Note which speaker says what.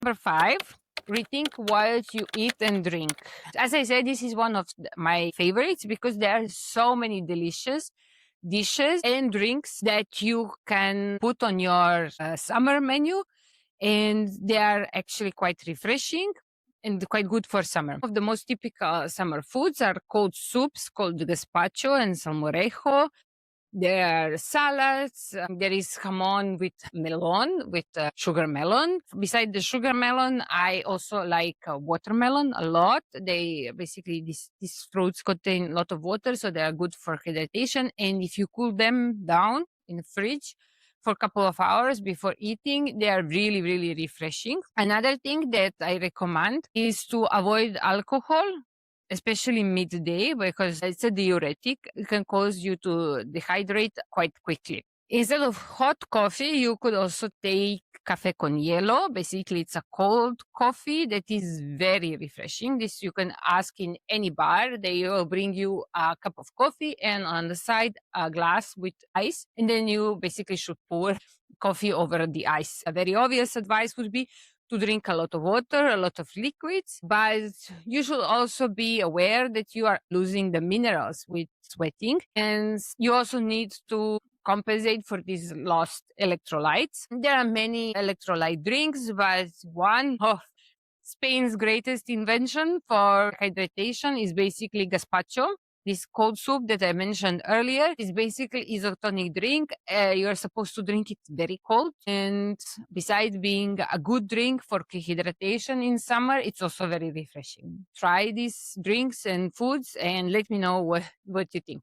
Speaker 1: Number 5, rethink what you eat and drink. As I said, this is one of my favorites because there are so many delicious dishes and drinks that you can put on your summer menu, and they are actually quite refreshing and quite good for summer. One of the most typical summer foods are cold soups called gazpacho and salmorejo. There are salads. There is jamon with melon, with sugar melon. Beside the sugar melon, I also like watermelon a lot. They basically, these fruits contain a lot of water, so they are good for hydration. And if you cool them down in the fridge for a couple of hours before eating, they are really, really refreshing. Another thing that I recommend is to avoid alcohol, especially midday, because it's a diuretic. It can cause you to dehydrate quite quickly. Instead of hot coffee, you could also take café con hielo. Basically, it's a cold coffee that is very refreshing. This you can ask in any bar. They will bring you a cup of coffee and on the side a glass with ice. And then you basically should pour coffee over the ice. A very obvious advice would be to drink a lot of water, a lot of liquids, but you should also be aware that you are losing the minerals with sweating, and you also need to compensate for these lost electrolytes. There are many electrolyte drinks, but one of Spain's greatest invention for hydration is basically gazpacho. This cold soup that I mentioned earlier is basically isotonic drink. You're supposed to drink it very cold. And besides being a good drink for hydration in summer, it's also very refreshing. Try these drinks and foods and let me know what you think.